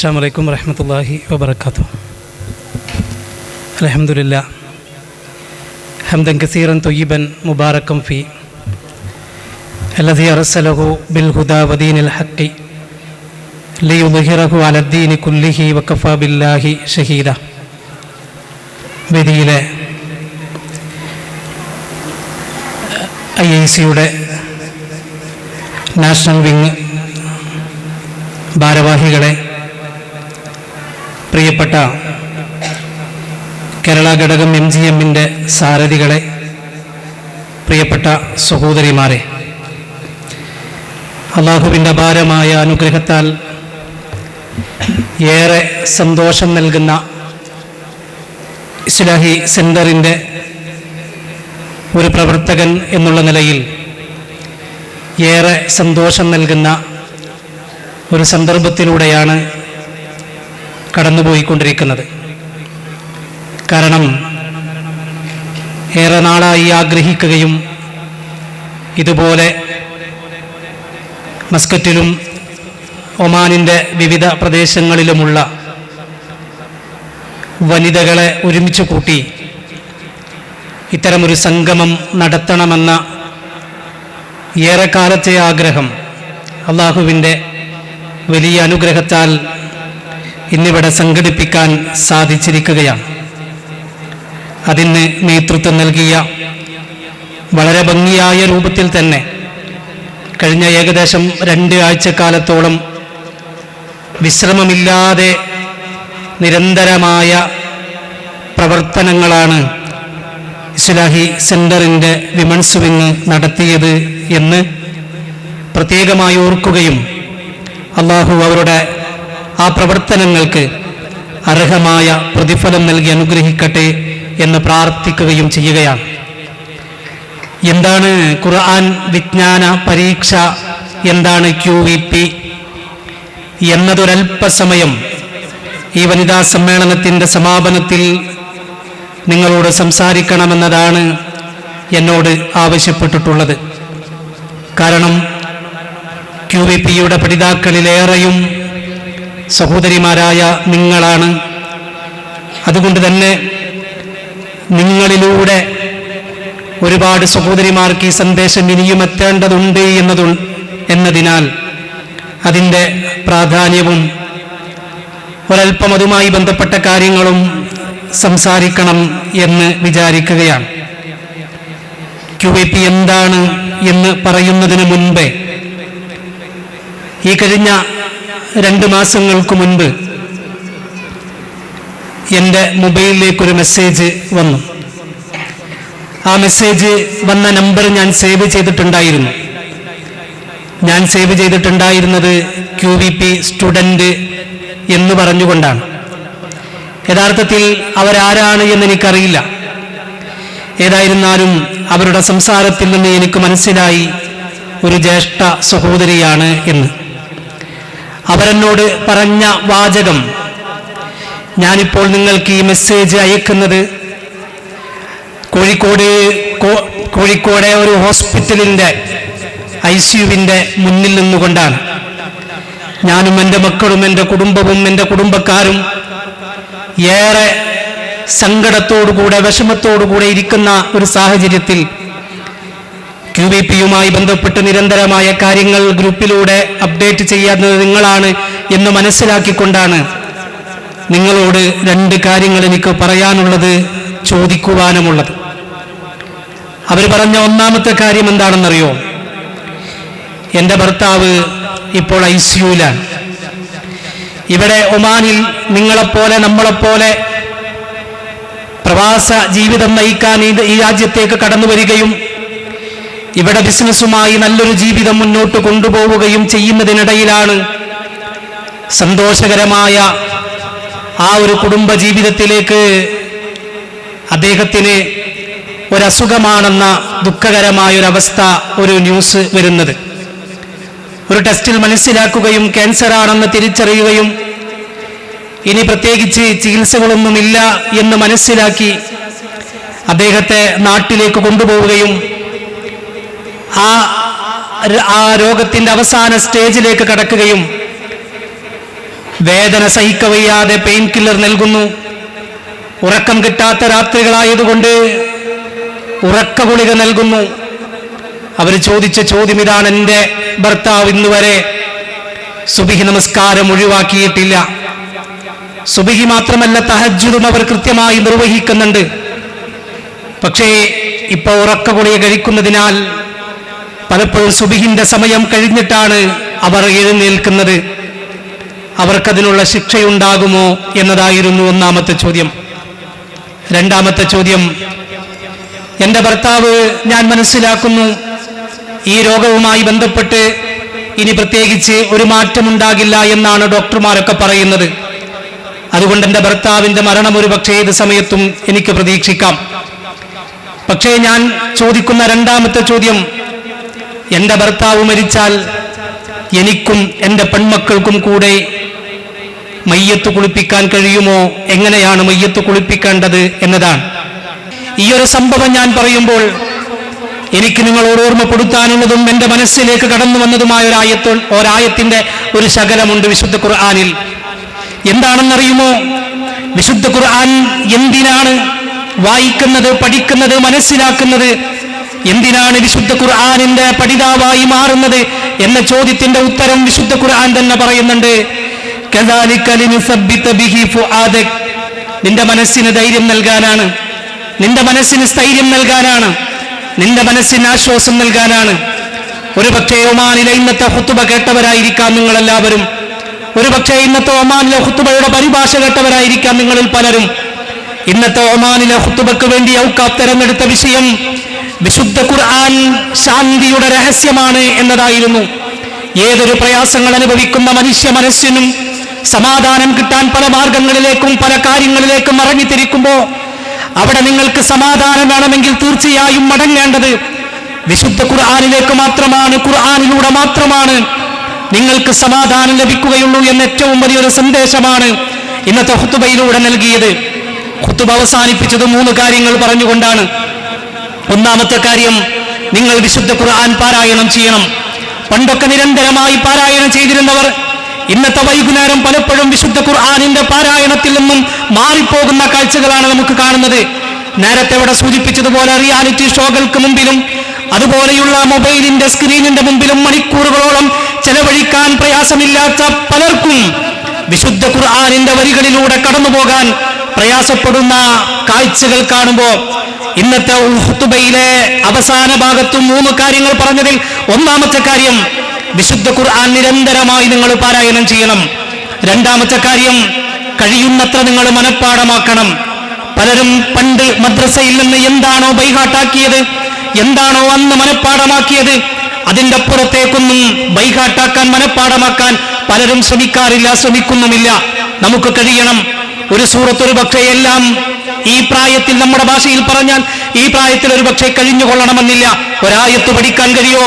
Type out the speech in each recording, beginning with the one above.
السلام عليكم ورحمة الله وبركاته. الحمد لله حمدا كثيرا طيبا مباركا فيه الذي أرسله بالهدى ودين الحق ليظهره على الدين كله وكفى بالله شهيدا. വേദിയിലെ IIC-യുടെ national wing ഭാരവാഹികളെ, പ്രിയപ്പെട്ട കേരള ഘടകം MGM-ൻ്റെ സാരഥികളെ, പ്രിയപ്പെട്ട സഹോദരിമാരെ, അള്ളാഹുവിൻ്റെ അപാരമായ അനുഗ്രഹത്താൽ ഏറെ സന്തോഷം നൽകുന്ന ഇസ്ലാഹി സെൻ്ററിൻ്റെ ഒരു പ്രവർത്തകൻ എന്നുള്ള നിലയിൽ ഏറെ സന്തോഷം നൽകുന്ന ഒരു സന്ദർഭത്തിലൂടെയാണ് കടന്നുപോയിക്കൊണ്ടിരിക്കുന്നത്. കാരണം ഏറെ നാളായി ആഗ്രഹിക്കുകയും ഇതുപോലെ മസ്കറ്റിലും ഒമാനിൻ്റെ വിവിധ പ്രദേശങ്ങളിലുമുള്ള വനിതകളെ ഒരുമിച്ച് കൂട്ടി ഇത്തരമൊരു സംഗമം നടത്തണമെന്ന ഏറെക്കാലത്തെ ആഗ്രഹം അള്ളാഹുവിൻ്റെ വലിയ അനുഗ്രഹത്താൽ ഇന്നിവിടെ സംഘടിപ്പിക്കാൻ സാധിച്ചിരിക്കുകയാണ്. അതിന് നേതൃത്വം നൽകിയ വളരെ ഭംഗിയായ രൂപത്തിൽ തന്നെ കഴിഞ്ഞ ഏകദേശം 2 ആഴ്ചക്കാലത്തോളം വിശ്രമമില്ലാതെ നിരന്തരമായ പ്രവർത്തനങ്ങളാണ് ഇസ്ലാഹി സെൻ്ററിൻ്റെ വിമൻസ് വിങ് നടത്തിയത് എന്ന് പ്രത്യേകമായി ഓർക്കുകയും അള്ളാഹു അവരുടെ ആ പ്രവർത്തനങ്ങൾക്ക് അർഹമായ പ്രതിഫലം നൽകി അനുഗ്രഹിക്കട്ടെ എന്ന് പ്രാർത്ഥിക്കുകയും ചെയ്യുകയാണ്. എന്താണ് ഖുർആൻ വിജ്ഞാന പരീക്ഷ, എന്താണ് QVP എന്നതൊരൽപ്പസമയം ഈ വനിതാ സമ്മേളനത്തിൻ്റെ സമാപനത്തിൽ നിങ്ങളോട് സംസാരിക്കണമെന്നതാണ് എന്നോട് ആവശ്യപ്പെട്ടിട്ടുള്ളത്. കാരണം QVP-യുടെ പഠിതാക്കളിലേറെയും സഹോദരിമാരായ നിങ്ങളാണ്. അതുകൊണ്ട് തന്നെ നിങ്ങളിലൂടെ ഒരുപാട് സഹോദരിമാർക്ക് ഈ സന്ദേശം ഇനിയും എത്തേണ്ടതുണ്ട് എന്നതിനാൽ അതിൻ്റെ പ്രാധാന്യവും ഒരൽപ്പം അതുമായി ബന്ധപ്പെട്ട കാര്യങ്ങളും സംസാരിക്കണം എന്ന് വിചാരിക്കുകയാണ്. QVP എന്താണ് എന്ന് പറയുന്നതിന് മുൻപേ ഈ കഴിഞ്ഞ 2 മാസങ്ങൾക്ക് മുൻപ് എൻ്റെ മൊബൈലിലേക്കൊരു മെസ്സേജ് വന്നു. ആ മെസ്സേജ് വന്ന നമ്പർ ഞാൻ സേവ് ചെയ്തിട്ടുണ്ടായിരുന്നു. ഞാൻ സേവ് ചെയ്തിട്ടുണ്ടായിരുന്നത് QVP സ്റ്റുഡൻറ്റ് എന്ന് പറഞ്ഞുകൊണ്ടാണ്. യഥാർത്ഥത്തിൽ അവരാരാണ് എന്നെനിക്കറിയില്ല. ഏതായിരുന്നാലും അവരുടെ സംസാരത്തിൽ നിന്ന് എനിക്ക് മനസ്സിലായി ഒരു ജ്യേഷ്ഠ സഹോദരിയാണ് എന്ന്. അവരെന്നോട് പറഞ്ഞ വാചകം, ഞാനിപ്പോൾ നിങ്ങൾക്ക് ഈ മെസ്സേജ് അയക്കുന്നത് കോഴിക്കോടെ ഒരു ഹോസ്പിറ്റലിൻ്റെ ICU-വിൻ്റെ മുന്നിൽ നിന്നുകൊണ്ടാണ്. ഞാനും എൻ്റെ മക്കളും എൻ്റെ കുടുംബവും എൻ്റെ കുടുംബക്കാരും ഏറെ സങ്കടത്തോടുകൂടെ വിഷമത്തോടുകൂടെ ഇരിക്കുന്ന ഒരു സാഹചര്യത്തിൽ QVP-യുമായി ബന്ധപ്പെട്ട് നിരന്തരമായ കാര്യങ്ങൾ ഗ്രൂപ്പിലൂടെ അപ്ഡേറ്റ് ചെയ്യുന്നത് നിങ്ങളാണ് എന്ന് മനസ്സിലാക്കിക്കൊണ്ടാണ് നിങ്ങളോട് 2 കാര്യങ്ങൾ എനിക്ക് പറയാനുള്ളത്, ചോദിക്കുവാനുമുള്ളത്. അവർ പറഞ്ഞ ഒന്നാമത്തെ കാര്യം എന്താണെന്നറിയോ? എൻ്റെ ഭർത്താവ് ഇപ്പോൾ ICU-ലാണ്. ഇവിടെ ഒമാനിൽ നിങ്ങളെപ്പോലെ നമ്മളെപ്പോലെ പ്രവാസ ജീവിതം നയിക്കാൻ ഈ രാജ്യത്തേക്ക് കടന്നു വരികയും ഇവിടെ ബിസിനസ്സുമായി നല്ലൊരു ജീവിതം മുന്നോട്ട് കൊണ്ടുപോവുകയും ചെയ്യുന്നതിനിടയിലാണ് സന്തോഷകരമായ ആ ഒരു കുടുംബ ജീവിതത്തിലേക്ക് അദ്ദേഹത്തിന് ഒരസുഖമാണെന്ന ദുഃഖകരമായൊരവസ്ഥ, ഒരു ന്യൂസ് വരുന്നത്. ഒരു ടെസ്റ്റിൽ മനസ്സിലാക്കുകയും ക്യാൻസറാണെന്ന് തിരിച്ചറിയുകയും ഇനി പ്രത്യേകിച്ച് ചികിത്സകളൊന്നുമില്ല എന്ന് മനസ്സിലാക്കി അദ്ദേഹത്തെ നാട്ടിലേക്ക് കൊണ്ടുപോവുകയും ആ രോഗത്തിൻ്റെ അവസാന സ്റ്റേജിലേക്ക് കടക്കുകയും വേദന സഹിക്കവയ്യാതെ പെയിൻ കില്ലർ നൽകുന്നു. ഉറക്കം കിട്ടാത്ത രാത്രികളായതുകൊണ്ട് ഉറക്ക ഗുളിക നൽകുന്നു. അവർ ചോദിച്ച ചോദ്യം ഇതാണ്: എൻ്റെ ഭർത്താവ് ഇന്നുവരെ സുബഹി നമസ്കാരം ഒഴിവാക്കിയിട്ടില്ല. സുബഹി മാത്രമല്ല, തഹജ്ജുദും അവർ കൃത്യമായി നിർവഹിക്കുന്നുണ്ട്. പക്ഷേ ഇപ്പൊ ഉറക്ക ഗുളിക കഴിക്കുന്നതിനാൽ പലപ്പോഴും സുബഹിന്റെ സമയം കഴിഞ്ഞിട്ടാണ് അവർ എഴുന്നേൽക്കുന്നത്. അവർക്കതിനുള്ള ശിക്ഷയുണ്ടാകുമോ എന്നതായിരുന്നു ഒന്നാമത്തെ ചോദ്യം. രണ്ടാമത്തെ ചോദ്യം: എൻ്റെ ഭർത്താവ്, ഞാൻ മനസ്സിലാക്കുന്നു, ഈ രോഗവുമായി ബന്ധപ്പെട്ട് ഇനി പ്രത്യേകിച്ച് ഒരു മാറ്റമുണ്ടാകില്ല എന്നാണ് ഡോക്ടർമാരൊക്കെ പറയുന്നത്. അതുകൊണ്ട് എൻ്റെ ഭർത്താവിൻ്റെ മരണം ഒരു പക്ഷേ ഏത് സമയത്തും എനിക്ക് പ്രതീക്ഷിക്കാം. പക്ഷേ ഞാൻ ചോദിക്കുന്ന രണ്ടാമത്തെ ചോദ്യം: എൻ്റെ ഭർത്താവ് മരിച്ചാൽ എനിക്കും എൻ്റെ പെൺമക്കൾക്കും കൂടെ മയ്യത്ത് കുളിപ്പിക്കാൻ കഴിയുമോ? എങ്ങനെയാണ് മയ്യത്ത് കുളിപ്പിക്കേണ്ടത് എന്നതാണ്. ഈ ഒരു സംഭവം ഞാൻ പറയുമ്പോൾ എനിക്ക് നിങ്ങളോട് ഓർമ്മപ്പെടുത്താനുള്ളതും എൻ്റെ മനസ്സിലേക്ക് കടന്നു വന്നതുമായ ഒരായത്തിന്റെ ഒരു ശകലമുണ്ട് വിശുദ്ധ ഖുർആനിൽ. എന്താണെന്നറിയുമോ? വിശുദ്ധ ഖുർആൻ എന്തിനാണ് വായിക്കുന്നത്, പഠിക്കുന്നത്, മനസ്സിലാക്കുന്നത്? എന്തിനാണ് വിശുദ്ധ ഖുർആനിന്റെ പഠിതാവായി മാറുന്നത് എന്ന ചോദ്യത്തിന്റെ ഉത്തരം വിശുദ്ധ ഖുർആൻ തന്നെ പറയുന്നുണ്ട്. നിന്റെ മനസ്സിന് ധൈര്യം നൽകാനാണ്, നിന്റെ മനസ്സിന് സ്ഥൈര്യം നൽകാനാണ്, നിന്റെ മനസ്സിന് ആശ്വാസം നൽകാനാണ്. ഒരു പക്ഷേ ഒമാനിലെ ഇന്നത്തെ ഖുതുബ കേട്ടവരായിരിക്കാം നിങ്ങളെല്ലാവരും. ഒരു പക്ഷേ ഇന്നത്തെ ഒമാനിലെ ഖുതുബയുടെ പരിഭാഷ കേട്ടവരായിരിക്കാം നിങ്ങളിൽ പലരും. ഇന്നത്തെ ഒമാനിലെ ഖുതുബക്ക് വേണ്ടി ഔക്കാഫ് തെരഞ്ഞെടുത്ത വിഷയം വിശുദ്ധ ഖുർആൻ ശാന്തിയുടെ രഹസ്യമാണ് എന്നതായിരുന്നു. ഏതൊരു പ്രയാസങ്ങൾ അനുഭവിക്കുന്ന മനുഷ്യ മനസ്സിനും സമാധാനം കിട്ടാൻ പല മാർഗങ്ങളിലേക്കും പല കാര്യങ്ങളിലേക്കും ഇറങ്ങിത്തിരിക്കുമ്പോൾ അവിടെ നിങ്ങൾക്ക് സമാധാനം വേണമെങ്കിൽ തീർച്ചയായും മടങ്ങേണ്ടത് വിശുദ്ധ ഖുർആനിലേക്ക് മാത്രമാണ്. ഖുർആനിലൂടെ മാത്രമാണ് നിങ്ങൾക്ക് സമാധാനം ലഭിക്കുകയുള്ളൂ എന്ന ഏറ്റവും വലിയൊരു സന്ദേശമാണ് ഇന്നത്തെ ഖുതുബയിലൂടെ നൽകിയത്. ഖുതുബ അവസാനിപ്പിച്ചത് 3 കാര്യങ്ങൾ പറഞ്ഞുകൊണ്ടാണ്. ഒന്നാമത്തെ കാര്യം, നിങ്ങൾ വിശുദ്ധ ഖുർആൻ പാരായണം ചെയ്യണം. പണ്ടൊക്കെ നിരന്തരമായി പാരായണം ചെയ്തിരുന്നവർ ഇന്നത്തെ വൈകുന്നേരം പലപ്പോഴും വിശുദ്ധ ഖുർആനിന്റെ പാരായണത്തിൽ നിന്നും മാറിപ്പോകുന്ന കാഴ്ചകളാണ് നമുക്ക് കാണുന്നത്. നേരത്തെ ഇവിടെ സൂചിപ്പിച്ചതുപോലെ റിയാലിറ്റി ഷോകൾക്ക് മുമ്പിലും അതുപോലെയുള്ള മൊബൈലിന്റെ സ്ക്രീനിന്റെ മുമ്പിലും മണിക്കൂറുകളോളം ചെലവഴിക്കാൻ പ്രയാസമില്ലാത്ത പലർക്കും വിശുദ്ധ ഖുർആനിന്റെ വരികളിലൂടെ കടന്നുപോകാൻ പ്രയാസപ്പെടുന്ന കാഴ്ചകൾ കാണുമ്പോൾ ഇന്നത്തെ ഖുതുബയിലെ അവസാന ഭാഗത്തും 3 കാര്യങ്ങൾ പറഞ്ഞതിൽ ഒന്നാമത്തെ കാര്യം, വിശുദ്ധ ഖുർആൻ നിരന്തരമായി നിങ്ങൾ പാരായണം ചെയ്യണം. രണ്ടാമത്തെ കാര്യം, കഴിയുന്നത്ര നിങ്ങൾ മനഃപ്പാഠമാക്കണം. പലരും പണ്ട് മദ്രസയിൽ നിന്ന് എന്താണോ ബൈഹാട്ടാക്കിയത്, എന്താണോ അന്ന് മനഃപ്പാഠമാക്കിയത്, അതിൻ്റെ അപ്പുറത്തേക്കൊന്നും ബൈഹാട്ടാക്കാൻ മനഃപ്പാഠമാക്കാൻ പലരും ശ്രമിക്കാറില്ല, ശ്രമിക്കുന്നുമില്ല. നമുക്ക് കഴിയണം. ഒരു സൂറത്ത് ഒരു പക്ഷേ എല്ലാം ഈ പ്രായത്തിൽ, നമ്മുടെ ഭാഷയിൽ പറഞ്ഞാൽ ഈ പ്രായത്തിൽ ഒരു പക്ഷേ കഴിഞ്ഞുകൊള്ളണമെന്നില്ല. ഒരായത്ത് പഠിക്കാൻ കഴിയോ?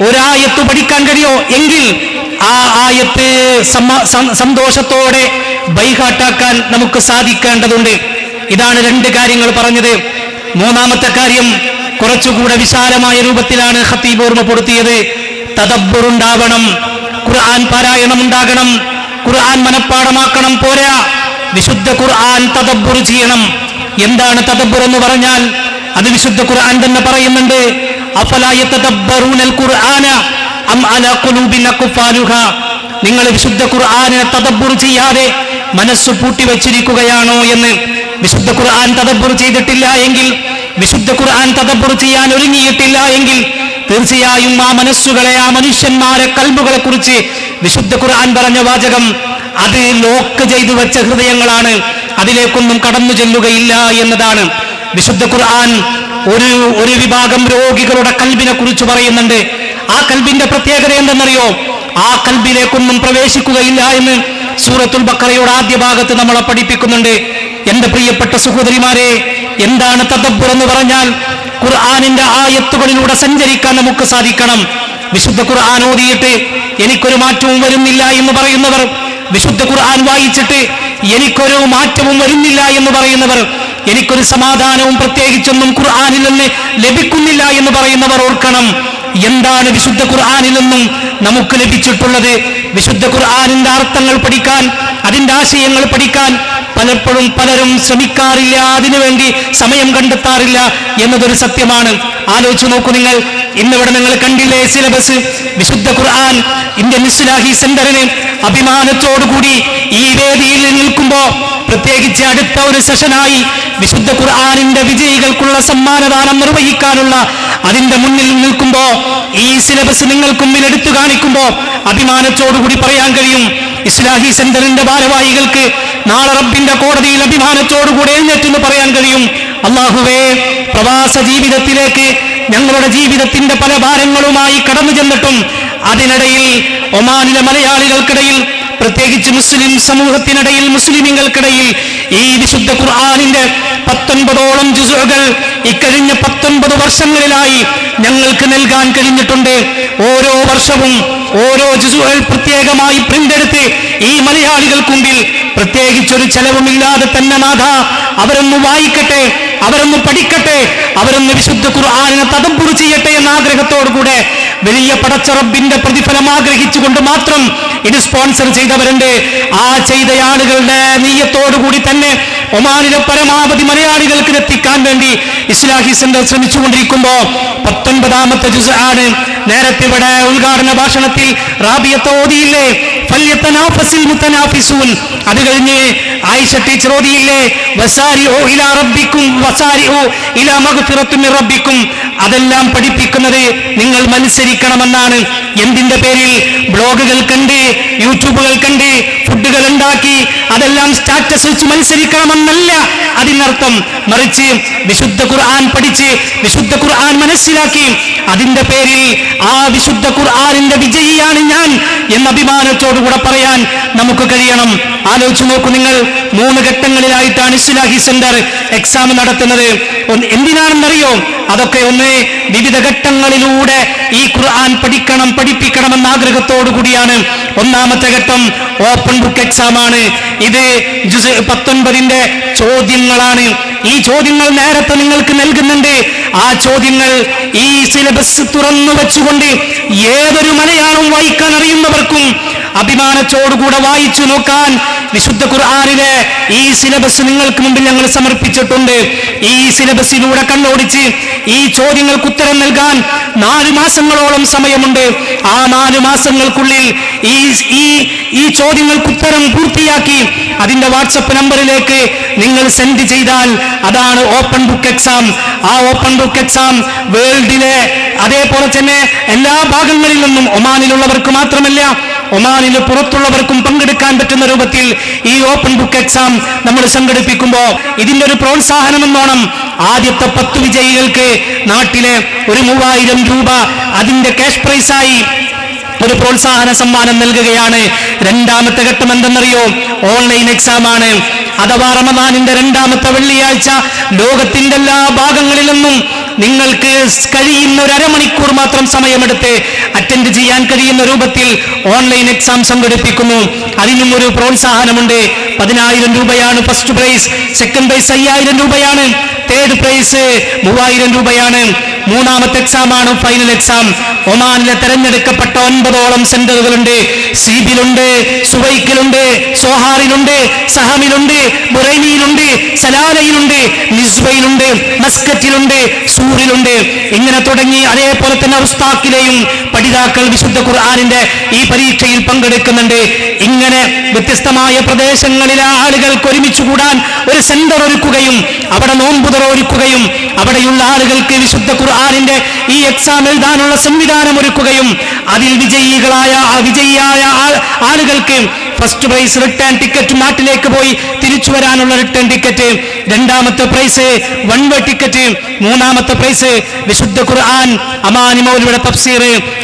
ഒരായത്ത് പഠിക്കാൻ കഴിയോ? എങ്കിൽ ആ ആയത്ത് സന്തോഷത്തോടെ ബൈഹാട്ടാക്കാൻ നമുക്ക് സാധിക്കേണ്ടതുണ്ട്. ഇതാണ് 2 കാര്യങ്ങൾ പറഞ്ഞത്. മൂന്നാമത്തെ കാര്യം കുറച്ചുകൂടെ വിശാലമായ രൂപത്തിലാണ് ഖതീബ് ഓർമ്മപ്പെടുത്തിയത്. തദബ്ബുറുണ്ടാവണം, ഖുർആൻ പാരായണം ഉണ്ടാകണം, ഖുർആൻ മനഃപ്പാഠമാക്കണം. പോരാ, വിശുദ്ധ ഖുർആൻ തദബ്ബുർ ചെയ്യണം. എന്താണ് തദബ്ബുർ എന്ന് പറഞ്ഞാൽ? അത് വിശുദ്ധ ഖുർആൻ തന്നെ പറയുന്നുണ്ട്. അഫലാ യതദബ്ബറൂനൽ ഖുർആന അം അലാ ഖുലൂബിൻ അഖ്ഫാലുഹാ. നിങ്ങൾ വിശുദ്ധ ഖുർആനെ തദബ്ബുർ ചെയ്യാതെ മനസ്സ് പൂട്ടി വെച്ചിരിക്കുകയാണോ എന്ന്. വിശുദ്ധ ഖുർആൻ തദബ്ബുർ ചെയ്തിട്ടില്ല എങ്കിൽ, വിശുദ്ധ ഖുർആൻ തദബ്ബുർ ചെയ്യാൻ ഒരുങ്ങിയിട്ടില്ല എങ്കിൽ തീർച്ചയായും ആ മനസ്സുകളെ, ആ മനുഷ്യന്മാരെ, കൽബുകളെ കുറിച്ച് വിശുദ്ധ ഖുർആൻ പറഞ്ഞ വാചകം അത് ലോക്ക് ചെയ്തു വെച്ച ഹൃദയങ്ങളാണ്, അതിലേക്കൊന്നും കടന്നു ചെല്ലുകയില്ല എന്നതാണ്. വിശുദ്ധ ഖുർആൻ ഒരു വിഭാഗം രോഗികളുടെ കൽബിനെ കുറിച്ച് പറയുന്നുണ്ട്. ആ കൽബിന്റെ പ്രത്യേകത എന്തെന്നറിയോ? ആ കൽബിലേക്കൊന്നും പ്രവേശിക്കുകയില്ല എന്ന് സൂറത്തുൽ ബഖറയുടെ ആദ്യ ഭാഗത്ത് നമ്മളെ പഠിപ്പിക്കുന്നുണ്ട്. എന്റെ പ്രിയപ്പെട്ട സഹോദരിമാരെ, എന്താണ് തദബ്ബുർ എന്ന് പറഞ്ഞാൽ? ഖുർആനിന്റെ ആയത്തുകളിലൂടെ സഞ്ചരിക്കാൻ നമുക്ക് സാധിക്കണം. വിശുദ്ധ ഖുർആൻ ഓതിയിട്ട് എനിക്കൊരു മാറ്റവും വരുന്നില്ല എന്ന് പറയുന്നവർ, വിശുദ്ധ ഖുർആൻ വായിച്ചിട്ട് എനിക്കൊരു മാറ്റവും വരുന്നില്ല എന്ന് പറയുന്നവർ, എനിക്കൊരു സമാധാനവും പ്രത്യേകിച്ചൊന്നും ഖുർആനിൽ നിന്ന് ലഭിക്കുന്നില്ല എന്ന് പറയുന്നവർ ഓർക്കണം, എന്താണ് വിശുദ്ധ ഖുർആനിൽ നിന്നും നമുക്ക് ലഭിച്ചിട്ടുള്ളത്? വിശുദ്ധ ഖുർആനിന്റെ അർത്ഥങ്ങൾ പഠിക്കാൻ, അതിന്റെ ആശയങ്ങൾ പഠിക്കാൻ പലപ്പോഴും പലരും ശ്രമിക്കാറില്ല, അതിനുവേണ്ടി സമയം കണ്ടെത്താറില്ല എന്നതൊരു സത്യമാണ്. ആലോചിച്ചു നോക്കൂ നിങ്ങൾ. ഇന്നിവിടെ നിങ്ങൾ കണ്ടില്ലേ സിലബസ്? വിശുദ്ധ ഖുർആൻ ഇന്ത്യൻ ഇസ്ലാഹി സെന്ററിന് അഭിമാനത്തോടുകൂടി ഈ വേദിയിൽ നിൽക്കുമ്പോ, പ്രത്യേകിച്ച് അടുത്ത ഒരു സെഷനായി വിശുദ്ധ ഖുർആനിന്റെ വിജയികൾക്കുള്ള സമ്മാനദാനം നിർവഹിക്കാനുള്ള അതിന്റെ മുന്നിൽ നിൽക്കുമ്പോ, ഈ സിലബസ് നിങ്ങൾക്ക് മുന്നിൽ എടുത്തു കാണിക്കുമ്പോ അഭിമാനത്തോടുകൂടി പറയാൻ കഴിയും, ഇസ്ലാഹി സെന്ററിന്റെ ഭാരവാഹികൾക്ക് നാളെ റബ്ബിന്റെ കോടതിയിൽ അഭിമാനത്തോടുകൂടി എഴുന്നേറ്റെന്ന് പറയാൻ കഴിയും, അല്ലാഹുവേ, പ്രവാസ ജീവിതത്തിലേക്ക് ഞങ്ങളുടെ ജീവിതത്തിന്റെ പല ഭാരങ്ങളുമായി കടന്നു ചെന്നിട്ടും അതിനിടയിൽ ഒമാനിലെ മലയാളികൾക്കിടയിൽ, പ്രത്യേകിച്ച് മുസ്ലിം സമൂഹത്തിനിടയിൽ, മുസ്ലിമുകൾക്കിടയിൽ ഈ വിശുദ്ധ ഖുർആനിന്റെ 19ഓളം ജുസുകൾ ഇക്കഴിഞ്ഞ 19 വർഷങ്ങളിലായി ഞങ്ങൾക്ക് നൽകാൻ കഴിഞ്ഞിട്ടുണ്ട്. ഓരോ വർഷവും ഓരോ ജുസുകൾ പ്രത്യേകമായി പ്രിന്റ് എടുത്ത് ഈ മലയാളികൾക്ക് മുമ്പിൽ പ്രത്യേകിച്ചൊരു ചെലവുമില്ലാതെ തന്നെ നാഥ അവരൊന്ന് വായിക്കട്ടെ, അവരൊന്ന് പഠിക്കട്ടെ, അവരൊന്ന് വിശുദ്ധ ഖുർആനിനെ തദബ്ബുർ ചെയ്യട്ടെ എന്ന ആഗ്രഹത്തോടുകൂടെ വലിയ പടച്ച റബ്ബിന്റെ പ്രതിഫലം ആഗ്രഹിച്ചുകൊണ്ട് മാത്രം ഇത് സ്പോൺസർ ചെയ്തവരുണ്ട്. ആ ചെയ്ത ആളുകളുടെ നീയത്തോടുകൂടി തന്നെ ഒമാനിലെ പരമാവധി മലയാളികൾക്ക് എത്തിക്കാൻ വേണ്ടി ഇസ്ലാഹി സെന്റർ ശ്രമിച്ചുകൊണ്ടിരിക്കുമ്പോ 19ാമത്തെ ജുസ് ആണ്. നേരത്തെ ഇവിടെ ഉദ്ഘാടന ഭാഷണത്തിൽ റാബിയത്ത് ഓതിയില്ലേ, ഫല്യതനാഫസിൽ മുതനാഫിസൂൻ. അത് കഴിഞ്ഞ് ആയിഷ ടീച്ചർ ഓതിയില്ലേ, വസാരിഉ ഇലാ റബ്ബിക്കും വസാരിഉ ഇലാ മഗ്ഫിറത്തുൻ മിർ റബ്ബിക്കും. അതെല്ലാം പഠിപ്പിക്കുന്നത് നിങ്ങൾ മത്സരിക്കണമെന്നാണ്. എന്തിന്റെ പേരിൽ? ബ്ലോഗുകൾ കണ്ട്, യൂട്യൂബുകൾ കണ്ട്, ഫുഡുകൾ ഉണ്ടാക്കി അതെല്ലാം സ്റ്റാറ്റസ് വെച്ച് മത്സരിക്കണമെന്നല്ല അതിനർത്ഥം. മറിച്ച് വിശുദ്ധ ഖുർആൻ പഠിച്ച് വിശുദ്ധ ഖുർആൻ മനസ്സിലാക്കി അതിന്റെ പേരിൽ ആ വിശുദ്ധ ഖുർആനിന്റെ വിജയിയാണ് ഞാൻ എന്ന അഭിമാനത്തോടുകൂടെ പറയാൻ നമുക്ക് കഴിയണം. ആലോചിച്ചു നോക്കൂ നിങ്ങൾ. 3 ഘട്ടങ്ങളിലായിട്ടാണ് ഇസ്ലാഹി സെന്റർ എക്സാം നടത്തുന്നത്. എന്തിനാണെന്നറിയോ? അതൊക്കെ ഒന്ന് വിവിധ ഘട്ടങ്ങളിലൂടെ ഈ ഖുർആൻ പഠിക്കണം, പഠിപ്പിക്കണമെന്ന ആഗ്രഹത്തോടു കൂടിയാണ്. 1ാമത്തെ ഘട്ടം ഓപ്പൺ ബുക്ക് എക്സാം ആണ്. ഇത് ജുസ് 19ന്റെ ചോദ്യങ്ങളാണ്. ഈ ചോദ്യങ്ങൾ നേരത്തെ നിങ്ങൾക്ക് നൽകുന്നുണ്ട്. ആ ചോദ്യങ്ങൾ ഈ സിലബസ് തുറന്നു വെച്ചുകൊണ്ട് ഏതൊരു മലയാളം വായിക്കാൻ അറിയുന്നവർക്കും അഭിമാനത്തോടുകൂടെ വായിച്ചു നോക്കാൻ വിശുദ്ധ ഖുർആനിലെ ഈ സിലബസ് നിങ്ങൾക്ക് മുമ്പിൽ ഞങ്ങൾ സമർപ്പിച്ചിട്ടുണ്ട്. ഈ സിലബസിലൂടെ കണ്ണോടിച്ച് ഈ ചോദ്യങ്ങൾക്ക് ഉത്തരം നൽകാൻ 4 മാസങ്ങളോളം സമയമുണ്ട്. ആ 4 മാസങ്ങൾക്കുള്ളിൽ ഈ ചോദ്യങ്ങൾക്ക് ഉത്തരം പൂർത്തിയാക്കി അതിന്റെ വാട്സപ്പ് നമ്പറിലേക്ക് നിങ്ങൾ സെൻഡ് ചെയ്താൽ അതാണ് ഓപ്പൺ ബുക്ക് എക്സാം. ആ ഓപ്പൺ ബുക്ക് എക്സാം വേൾഡിലെ അതേപോലെ തന്നെ എല്ലാ ഭാഗങ്ങളിൽ നിന്നും, ഒമാനിലുള്ളവർക്ക് മാത്രമല്ല ഒമാനിന് പുറത്തുള്ളവർക്കും പങ്കെടുക്കാൻ പറ്റുന്ന രൂപത്തിൽ ഈ ഓപ്പൺ ബുക്ക് എക്സാം നമ്മൾ സംഘടിപ്പിക്കുമ്പോൾ ഇതിന്റെ ഒരു പ്രോത്സാഹനം എന്നോണം ആദ്യത്തെ 10 വിജയികൾക്ക് നാട്ടിലെ ഒരു 3000 രൂപ അതിന്റെ ക്യാഷ് പ്രൈസായി ഒരു പ്രോത്സാഹന സമ്മാനം നൽകുകയാണ്. 2ാമത്തെ ഘട്ടം എന്തെന്നറിയോ? ഓൺലൈൻ എക്സാം ആണ്. അഥവാ റമദാനിന്റെ 2ാമത്തെ വെള്ളിയാഴ്ച ലോകത്തിന്റെ എല്ലാ ഭാഗങ്ങളിൽ നിന്നും നിങ്ങൾക്ക് കഴിയുന്ന ഒരു അരമണിക്കൂർ മാത്രം സമയമെടുത്ത് അറ്റൻഡ് ചെയ്യാൻ കഴിയുന്ന രൂപത്തിൽ ഓൺലൈൻ എക്സാം സംഘടിപ്പിക്കുന്നു. അതിനും ഒരു പ്രോത്സാഹനമുണ്ട്. 10000 രൂപയാണ് ഫസ്റ്റ് പ്രൈസ്, സെക്കൻഡ് പ്രൈസ് 5000 രൂപയാണ്, തേർഡ് പ്രൈസ് 3000 രൂപയാണ്. 3ാമത്തെ എക്സാം ആണ് ഫൈനൽ എക്സാം. ഒമാനിലെ തെരഞ്ഞെടുക്കപ്പെട്ട 9ഓളം സെന്ററുകളുണ്ട്. സീബിലുണ്ട്, സുവൈക്കിലുണ്ട്, സോഹാറിലുണ്ട്, സഹമിലുണ്ട്, ബുറൈനിയിലുണ്ട്, സലാലയിലുണ്ട്, നിസ്വയിലുണ്ട്, മസ്കറ്റിലുണ്ട്, സൂറിലുണ്ട്. ഇങ്ങനെ തുടങ്ങി അതേപോലെ തന്നെ ഉസ്താക്കിലെയും പഠിതാക്കൾ വിശുദ്ധ ഖുർആനിന്റെ ഈ പരീക്ഷയിൽ പങ്കെടുക്കുന്നുണ്ട്. ഇങ്ങനെ വ്യത്യസ്തമായ പ്രദേശങ്ങളിലെ ആളുകൾക്ക് ഒരുമിച്ച് കൂടാൻ ഒരു സെന്റർ ഒരുക്കുകയും അവിടെ നോമ്പുതുറ ഒരുക്കുകയും അവിടെയുള്ള ആളുകൾക്ക് വിശുദ്ധ ഖുർആനിന്റെ ഈ എക്സാം എഴുതാനുള്ള സംവിധാനം ഒരുക്കുകയും അതിൽ വിജയിയായ ആളുകൾക്ക് ഫസ്റ്റ് പ്രൈസ് റിട്ടേൺ ടിക്കറ്റ്, നാട്ടിലേക്ക് പോയി തിരിച്ചു വരാനുള്ള റിട്ടേൺ ടിക്കറ്റ്, 2ാമത്തെ പ്രൈസ് വൺ വേ ടിക്കറ്റ്, 3ാമത്തെ പ്രൈസ് വിശുദ്ധ ഖുർആൻ അമാനി മൗലവിയുടെ തഫ്സീർ.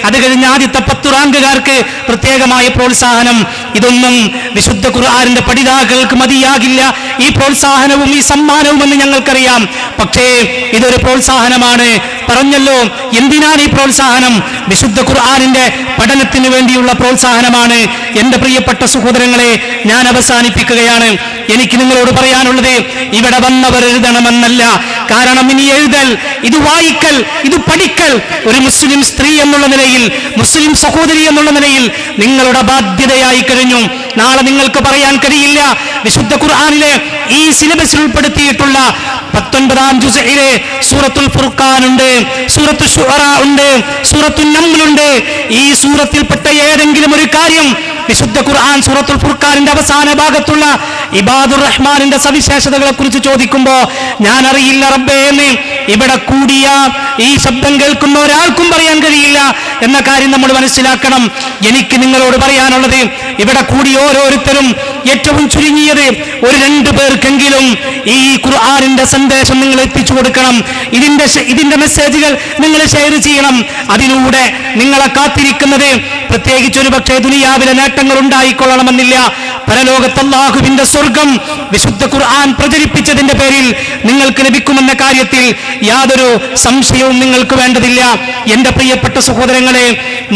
അത് കഴിഞ്ഞ് ആദ്യത്തെ 10 റാങ്കുകാർക്ക് പ്രത്യേകമായ പ്രോത്സാഹനം. ഇതൊന്നും വിശുദ്ധ ഖുർആനിന്റെ പഠിതാക്കൾക്ക് മതിയാകില്ല, ഈ പ്രോത്സാഹനവും ഈ സമ്മാനവും എന്ന് ഞങ്ങൾക്കറിയാം. പക്ഷേ ഇതൊരു പ്രോത്സാഹനമാണ്. പറഞ്ഞല്ലോ, എന്തിനാണ് ഈ പ്രോത്സാഹനം? വിശുദ്ധ ഖുർആനിന്റെ പഠനത്തിന് വേണ്ടിയുള്ള പ്രോത്സാഹനമാണ്. എന്റെ പ്രിയപ്പെട്ട സഹോദരങ്ങളെ, ഞാൻ അവസാനിപ്പിക്കുകയാണ്. എനിക്ക് നിങ്ങളോട് പറയാനുള്ളത്, ഇവിടെ വന്നവർ എഴുതണമെന്നല്ല. കാരണം ഇനി എഴുതൽ, ഇത് വായിക്കൽ, ഇത് പഠിക്കൽ ഒരു മുസ്ലിം സ്ത്രീ എന്നുള്ള നിലയിൽ, മുസ്ലിം സഹോദരി എന്നുള്ള നിലയിൽ നിങ്ങളുടെ ബാധ്യതയായി കഴിഞ്ഞു. നാളെ നിങ്ങൾക്ക് പറയാൻ കഴിയില്ല വിശുദ്ധ ഖുർആനിലെ ഈ സിലബസിൽ ഉൾപ്പെടുത്തിയിട്ടുള്ള 19-ാം ജുസ്ഇലെ സൂറത്തുൽ ഫുർഖാൻ ഉണ്ട്, സൂറത്തു ശുഅറ ഉണ്ട്, സൂറത്തു നംൽ ഉണ്ട്. ഈ സൂറത്തിൽപ്പെട്ട ഏതെങ്കിലും ഒരു കാര്യം വിശുദ്ധ ഖുർആൻ സൂറത്തുൽ ഫുർഖാനിന്റെ അവസാന ഭാഗത്തുള്ള ഇബാദുർ റഹ്മാനിന്റെ സവിശേഷതകളെ കുറിച്ച് ചോദിക്കുമ്പോ ഞാൻ അറിയില്ല റബ്ബേ എന്ന് ഇവിടെ കൂടിയ ഈ ശബ്ദം കേൾക്കുന്ന ഒരാൾക്കും പറയാൻ കഴിയില്ല എന്ന കാര്യം നമ്മൾ മനസ്സിലാക്കണം. എനിക്ക് നിങ്ങളോട് പറയാനുള്ളത്, ഇവിടെ കൂടി ഓരോരുത്തരും ഏറ്റവും ചുരുങ്ങിയത് ഒരു 2 പേർക്കെങ്കിലും ഈ ഖുർആനിന്റെ സന്ദേശം നിങ്ങൾ എത്തിച്ചു കൊടുക്കണം. ഇതിന്റെ മെസ്സേജുകൾ നിങ്ങൾ ഷെയർ ചെയ്യണം. അതിലൂടെ നിങ്ങളെ കാത്തിരിക്കുന്നത് പ്രത്യേകിച്ച് ഒരു പക്ഷേ ദുനിയാവിലെ നേട്ടങ്ങൾ ഉണ്ടായിക്കൊള്ളണമെന്നില്ല. പരലോകത്ത് അല്ലാഹുവിന്റെ സ്വർഗം വിശുദ്ധ ഖുർആൻ പ്രചരിപ്പിച്ചതിന്റെ പേരിൽ നിങ്ങൾക്ക് ലഭിക്കുമെന്ന കാര്യത്തിൽ യാതൊരു സംശയവും നിങ്ങൾക്ക് വേണ്ടതില്ല. എന്റെ പ്രിയപ്പെട്ട സഹോദരങ്ങളെ,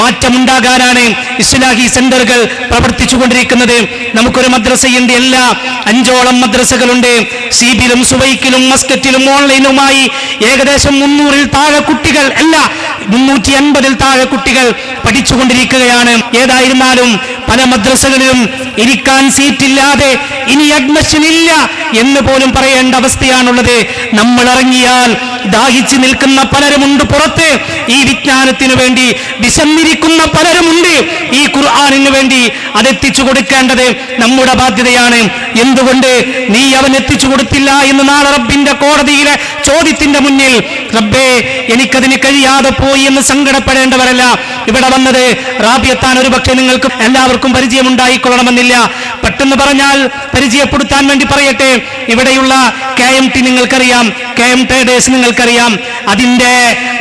മാറ്റമുണ്ടാകാനാണ് ഇസ്ലാഹി സെന്ററുകൾ പ്രവർത്തിച്ചുകൊണ്ടിരിക്കുന്നത്. നമുക്കൊരു മദ്രസയുണ്ട്, എല്ലാ 5ഓളം മദ്രസകളുണ്ട്. സീബിലും സുവൈക്കിലും മസ്കറ്റിലും ഓൺലൈനുമായി ഏകദേശം 300-ൽ താഴെ കുട്ടികൾ, അല്ല 350-ൽ താഴെ കുട്ടികൾ പഠിച്ചുകൊണ്ടിരിക്കുകയാണ്. ഏതായിരുന്നാലും പല മദ്രസകളിലും ഇരിക്കാൻ സീറ്റില്ലാതെ ഇനി അഡ്മിഷൻ ഇല്ല എന്ന് പോലും പറയേണ്ട അവസ്ഥയാണുള്ളത്. നമ്മൾ ഇറങ്ങിയാൽ ദാഹിച്ചു നിൽക്കുന്ന പലരുമുണ്ട് പുറത്ത്. ഈ വിജ്ഞാനത്തിനു വേണ്ടി വിശന്നിരിക്കുന്ന പലരുമുണ്ട്. ഈ ഖുർആനിന് വേണ്ടി അതെത്തിച്ചു കൊടുക്കേണ്ടത് നമ്മുടെ ബാധ്യതയാണ്. എന്തുകൊണ്ട് നീ അവൻ എത്തിച്ചു കൊടുത്തില്ല എന്ന് നാളെ റബ്ബിന്റെ കോടതിയിലെ ചോദ്യത്തിന്റെ മുന്നിൽ റബ്ബേ എനിക്കതിന് കഴിയാതെ പോയി എന്ന് സങ്കടപ്പെടേണ്ടവരല്ല ഇവിടെ വന്നത്. റാബിയത്താൻ ഒരു പക്ഷേ നിങ്ങൾക്ക് എല്ലാവർക്കും പരിചയമുണ്ടായിക്കൊള്ളണമെന്നില്ല. പെട്ടെന്ന് പറഞ്ഞാൽ പരിചയപ്പെടുത്താൻ വേണ്ടി പറയട്ടെ. ഇവിടെയുള്ള KMT നിങ്ങൾക്കറിയാം, KM ട്രേഡേഴ്സ് നിങ്ങൾക്കറിയാം. അതിന്റെ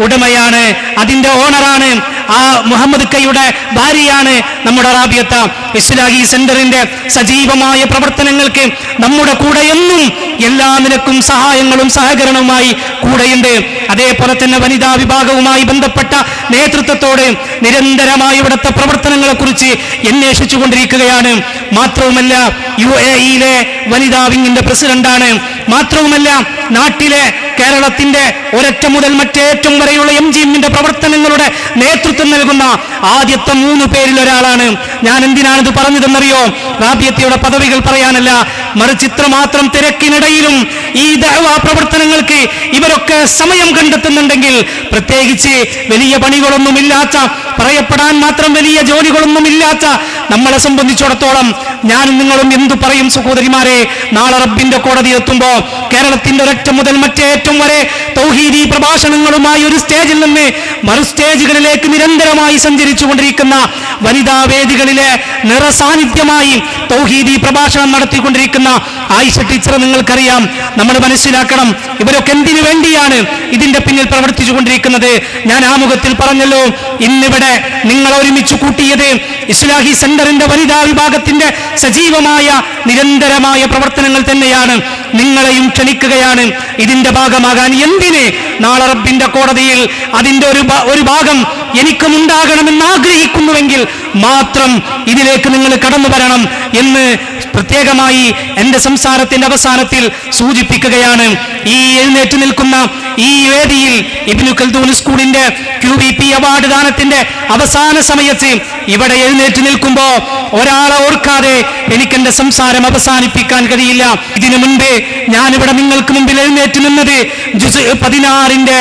ഉടമയാണ്, അതിന്റെ ഓണറാണ്, ആ മുഹമ്മദ് കയുടെ ഭാര്യയാണ് നമ്മുടെ റാബിയത്ത. ഇസ്ലാഹി സെന്ററിന്റെ സജീവമായ പ്രവർത്തനങ്ങൾക്ക് നമ്മുടെ കൂടെ എന്നും എല്ലാ നിലക്കും സഹായങ്ങളും സഹകരണവുമായി കൂടെയുണ്ട്. അതേപോലെ തന്നെ വനിതാ വിഭാഗവുമായി ബന്ധപ്പെട്ട നേതൃത്വത്തോട് നിരന്തരമായി ഇവിടുത്തെ പ്രവർത്തനങ്ങളെ കുറിച്ച് അന്വേഷിച്ചു കൊണ്ടിരിക്കുകയാണ്. മാത്രവുമല്ല UAE-യിലെ വനിതാ വിങ്ങിന്റെ പ്രസിഡന്റാണ്. മാത്രവുമല്ല നാട്ടിലെ കേരളത്തിന്റെ ഒരറ്റം മുതൽ മറ്റേറ്റം വരെയുള്ള MGM-ന്റെ പ്രവർത്തനങ്ങളുടെ നേതൃത്വം നൽകുന്ന ആദ്യത്തെ 3 പേരിൽ ഒരാളാണ്. ഞാൻ എന്തിനാണിത് പറഞ്ഞതെന്നറിയോ? റാബിയത്തയുടെ പദവികൾ പറയാനല്ല, മറിച്ച് ഇത്രമാത്രം തിരക്കിനിടയിലും ഈ ദഅ്വാ പ്രവർത്തനങ്ങൾക്ക് ഇവരൊക്കെ സമയം കണ്ടെത്തുന്നുണ്ടെങ്കിൽ, പ്രത്യേകിച്ച് വലിയ പണികളൊന്നുമില്ലാത്ത, പറയപ്പെടാൻ മാത്രം വലിയ ജോലികളൊന്നുമില്ലാത്ത നമ്മളെ സംബന്ധിച്ചിടത്തോളം ഞാനും നിങ്ങളും എന്തു പറയും സഹോദരിമാരെ? നാളെ റബ്ബിന്റെ കോടതി എത്തുമ്പോ കേരളത്തിന്റെ ഒരറ്റം മുതൽ മറ്റേറ്റം വരെ തൗഹീദി പ്രഭാഷണങ്ങളുമായി ഒരു സ്റ്റേജിൽ നിന്ന് മറു സ്റ്റേജുകളിലേക്ക് നിരന്തരമായി സഞ്ചരിച്ചു കൊണ്ടിരിക്കുന്ന വനിതാ വേദികളിലെ നിറസാന്നിധ്യമായി തൗഹീദി പ്രഭാഷണം നടത്തിക്കൊണ്ടിരിക്കുന്ന ആയിഷ ടീച്ചറെ നിങ്ങൾക്കറിയാം. നമ്മൾ മനസ്സിലാക്കണം, ഇവരൊക്കെ എന്തിനു വേണ്ടിയാണ് ഇതിന്റെ പിന്നിൽ പ്രവർത്തിച്ചു കൊണ്ടിരിക്കുന്നത്. ഞാൻ ആമുഖത്തിൽ പറഞ്ഞല്ലോ, ഇന്നിവിടെ നിങ്ങൾ ഒരുമിച്ച് കൂട്ടിയത് ഇസ്ലാഹി സെന്ററിന്റെ വനിതാ വിഭാഗത്തിന്റെ സജീവമായ നിരന്തരമായ പ്രവർത്തനങ്ങൾ തന്നെയാണ്. നിങ്ങളെയും ക്ഷണിക്കുകയാണ് ഇതിന്റെ ഭാഗമാകാൻ. എന്തിന്? നാളെ റബ്ബിന്റെ കോടതിയിൽ അതിന്റെ ഒരു ഭാഗം എനിക്കും ഉണ്ടാകണമെന്ന് ആഗ്രഹിക്കുന്നുവെങ്കിൽ മാത്രം ഇതിലേക്ക് നിങ്ങൾ കടന്നു വരണം എന്ന് പ്രത്യേകമായി എന്റെ സംസാരത്തിന്റെ അവസാനത്തിൽ സൂചിപ്പിക്കുകയാണ്. ഈ എഴുന്നേറ്റ് നിൽക്കുന്ന ഈ വേദിയിൽ ഇബ്നു ഖൽദൂൻ സ്കൂളിന്റെ QVP അവാർഡ് ദാനത്തിന്റെ അവസാന സമയത്ത് ഇവിടെ എഴുന്നേറ്റ് നിൽക്കുമ്പോ ഒരാളെ ഓർക്കാതെ എനിക്ക് എന്റെ സംസാരം അവസാനിപ്പിക്കാൻ കഴിയില്ല. ഇതിനു മുൻപ് ഞാനിവിടെ നിങ്ങൾക്ക് മുമ്പിൽ എഴുന്നേറ്റ് നിന്നത് ജുസ് 16-ന്റെ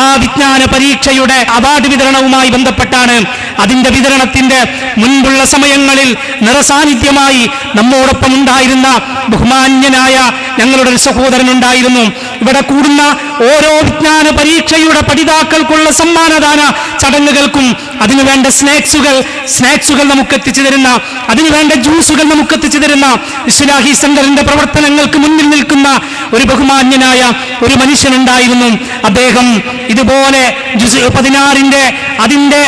ആ വിജ്ഞാന പരീക്ഷയുടെ അവാർഡ് വിതരണവുമായി ബന്ധപ്പെട്ടാണ്. അതിന്റെ വിതരണത്തിന്റെ മുൻപുള്ള സമയങ്ങളിൽ നിറസാന്നിധ്യമായി നമ്മോടൊപ്പം ഉണ്ടായിരുന്ന ബഹുമാന്യനായ ഞങ്ങളുടെ ഒരു സഹോദരൻ ഉണ്ടായിരുന്നു. ഇവിടെ കൂടുന്ന ഓരോ വിജ്ഞാന പരീക്ഷയുടെ പഠിതാക്കൾക്കുള്ള സമ്മാനദാന ചടങ്ങുകൾക്കും അതിനുവേണ്ട സ്നാക്സുകൾ നമുക്ക് എത്തിച്ചു തരുന്ന, അതിനുവേണ്ട ജ്യൂസുകൾ നമുക്ക് എത്തിച്ചു തരുന്ന ഇസ്ലാഹി സെന്ററിന്റെ പ്രവർത്തനങ്ങൾക്ക് മുന്നിൽ നിൽക്കുന്ന ഒരു ബഹുമാന്യനായ ഒരു മനുഷ്യനുണ്ടായിരുന്നു. അദ്ദേഹം ഇതുപോലെ ജുസ് 16-ന്റെ അതിന്റെ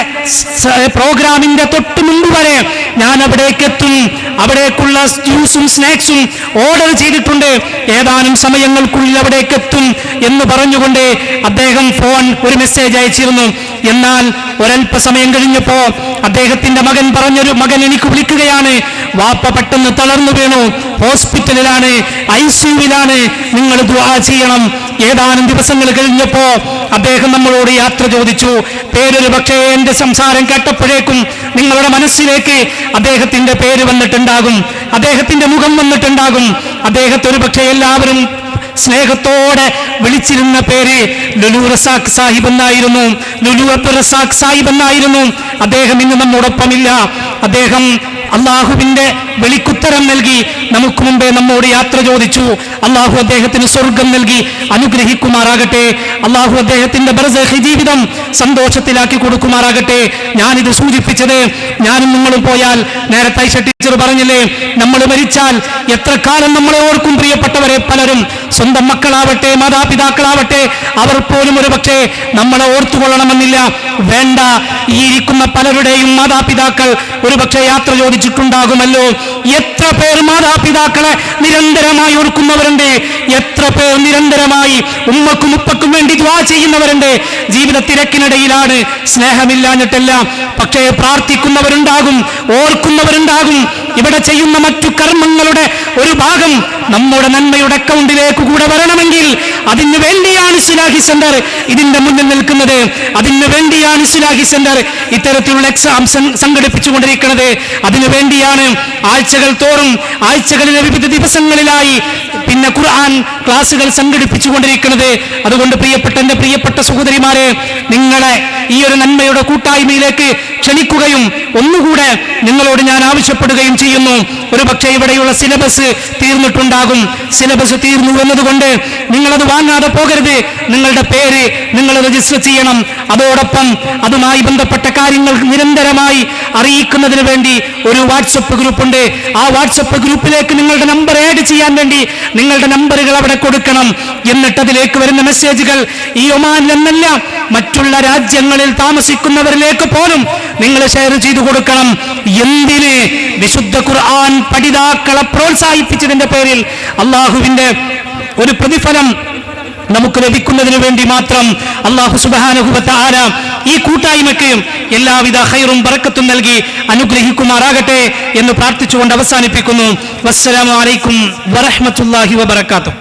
പ്രോഗ്രാമിന്റെ തൊട്ട് മുമ്പ് വരെ ഞാൻ അവിടേക്കെത്തും, അവിടേക്കുള്ള ജ്യൂസും സ്നാക്സും ഓർഡർ ചെയ്തിട്ടുണ്ട്, ഏതാനും സമയങ്ങൾക്കുള്ളിൽ അവിടേക്കെത്തും എന്ന് പറഞ്ഞുകൊണ്ട് അദ്ദേഹം ഒരു മെസ്സേജ് അയച്ചിരുന്നു. എന്നാൽ ഒരല്പസമയം കഴിഞ്ഞപ്പോ അദ്ദേഹത്തിന്റെ മകൻ എനിക്ക് വിളിക്കുകയാണ്, വാപ്പ പെട്ടെന്ന് തളർന്നു വീണു, ഹോസ്പിറ്റലിലാണ്, ICU-വിലാണ്, നിങ്ങൾ ദുആ ചെയ്യണം, ഏതാനും ദിവസങ്ങൾ കഴിഞ്ഞപ്പോ അദ്ദേഹം നമ്മളോട് യാത്ര ചോദിച്ചു. പേരൊരു പക്ഷേ എന്റെ സംസാരം കേട്ടപ്പോഴേക്കും നിങ്ങളുടെ മനസ്സിലേക്ക് അദ്ദേഹത്തിന്റെ പേര് വന്നിട്ടുണ്ടാകും, അദ്ദേഹത്തിന്റെ മുഖം വന്നിട്ടുണ്ടാകും. അദ്ദേഹത്തെ ഒരു പക്ഷേ എല്ലാവരും സ്നേഹത്തോടെ വിളിച്ചിരുന്ന പേര് ലുലു റസാഖ് സാഹിബ് എന്നായിരുന്നു, ലുലു അബ്ദുൾ റസാഖ് സാഹിബ് എന്നായിരുന്നു. അദ്ദേഹം ഇന്ന് നമ്മോടൊപ്പമില്ല. അദ്ദേഹം അള്ളാഹുവിന്റെ വിളിക്കുത്തരം നൽകി നമുക്ക് മുമ്പേ നമ്മോട് യാത്ര ചോദിച്ചു. അള്ളാഹു അദ്ദേഹത്തിന് സ്വർഗം നൽകി അനുഗ്രഹിക്കുമാറാകട്ടെ. അള്ളാഹു അദ്ദേഹത്തിന്റെ ബർസഖി ജീവിതം സന്തോഷത്തിലാക്കി കൊടുക്കുമാറാകട്ടെ. ഞാനിത് സൂചിപ്പിച്ചത്, ഞാനും നിങ്ങളും പോയാൽ, നേരത്തെ ഐഷ ടീച്ചർ പറഞ്ഞില്ലേ, നമ്മൾ മരിച്ചാൽ എത്ര കാലം നമ്മളെ ഓർക്കും പ്രിയപ്പെട്ടവരെ. പലരും സ്വന്തം മക്കളാവട്ടെ മാതാപിതാക്കളാവട്ടെ അവർ പോലും ഒരു പക്ഷേ നമ്മളെ ഓർത്തുകൊള്ളണമെന്നില്ല. വേണ്ട, ഈ ഇരിക്കുന്ന പലരുടെയും മാതാപിതാക്കൾ ഒരു പക്ഷേ യാത്ര ചോദിച്ചിട്ടുണ്ടാകുമല്ലോ. എത്ര പേർ മാതാപിതാക്കളെ നിരന്തരമായി ഓർക്കുന്നവരുണ്ട്, എത്ര പേർ നിരന്തരമായി ഉമ്മക്കും ഉപ്പക്കും വേണ്ടി ദുആ ചെയ്യുന്നവരുണ്ട്. ജീവിത തിരക്കിനിടയിലാണ്, സ്നേഹമില്ലാഞ്ഞിട്ടല്ല, പക്ഷേ പ്രാർത്ഥിക്കുന്നവരുണ്ടാകും, ഓർക്കുന്നവരുണ്ടാകും. ഇവിടെ ചെയ്യുന്ന മറ്റു കർമ്മങ്ങളുടെ ഒരു ഭാഗം നമ്മുടെ നന്മയുടെ അക്കൗണ്ടിലേക്ക് കൂടെ വരണമെങ്കിൽ അതിനു വേണ്ടിയാണ് ഇസ്ലാഹി സെന്റർ ഇതിന്റെ മുന്നിൽ നിൽക്കുന്നത്. അതിനു വേണ്ടിയാണ് ഇസ്ലാഹി സെന്റർ ഇത്തരത്തിലുള്ള എക്സാം സംഘടിപ്പിച്ചുകൊണ്ടിരിക്കുന്നത്. അതിനു വേണ്ടിയാണ് ആഴ്ചകൾ തോറും, ആഴ്ചകളിലെ വിവിധ ദിവസങ്ങളിലായി പിന്നെ ഖുർആൻ ക്ലാസുകൾ സംഘടിപ്പിച്ചുകൊണ്ടിരിക്കുന്നത്. അതുകൊണ്ട് എന്റെ പ്രിയപ്പെട്ട സഹോദരിമാരെ, നിങ്ങളെ ഈ ഒരു നന്മയുടെ കൂട്ടായ്മയിലേക്ക് ക്ഷണിക്കുകയും ഒന്നുകൂടെ നിങ്ങളോട് ഞാൻ ആവശ്യപ്പെടുകയും ചെയ്യുന്നു. ഒരു പക്ഷേ ഇവിടെയുള്ള സിലബസ് തീർന്നിട്ടുണ്ടാകും. സിലബസ് തീർന്നു എന്നതുകൊണ്ട് നിങ്ങളത് വാങ്ങാതെ പോകരുത്. നിങ്ങളുടെ പേര് നിങ്ങൾ രജിസ്റ്റർ ചെയ്യണം. അതോടൊപ്പം അതുമായി ബന്ധപ്പെട്ട കാര്യങ്ങൾ നിരന്തരമായി അറിയിക്കുന്നതിന് വേണ്ടി ഒരു വാട്സപ്പ് ഗ്രൂപ്പുണ്ട്. ആ വാട്സപ്പ് ഗ്രൂപ്പിലേക്ക് നിങ്ങളുടെ നമ്പർ ആഡ് ചെയ്യാൻ വേണ്ടി നിങ്ങളുടെ നമ്പറുകൾ അവിടെ കൊടുക്കണം. എന്നിട്ട് അതിലേക്ക് വരുന്ന മെസ്സേജുകൾ ഈ ഒമാനിൽ എന്നല്ല മറ്റുള്ള രാജ്യങ്ങളിൽ താമസിക്കുന്നവരിലേക്ക് പോലും നിങ്ങൾ ഷെയർ ചെയ്തു കൊടുക്കണം. എന്തിന്? വിശുദ്ധ ഖുർആൻ പഠിതാക്കളെ പ്രോത്സാഹിപ്പിച്ചതിന്റെ പേരിൽ അള്ളാഹുവിന്റെ ഒരു പ്രതിഫലം നമുക്ക് ലഭിക്കുന്നതിന് വേണ്ടി മാത്രം. അല്ലാഹു സുബ്ഹാനഹു വ തആല ഈ കൂട്ടായ്മയ്ക്ക് എല്ലാവിധ ഖൈറും ബറക്കത്തും നൽകി അനുഗ്രഹിക്കുമാറാകട്ടെ എന്ന് പ്രാർത്ഥിച്ചുകൊണ്ട് അവസാനിപ്പിക്കുന്നു. വസ്സലാമു അലൈക്കും വറഹ്മത്തുള്ളാഹി വബറകാതുഹു.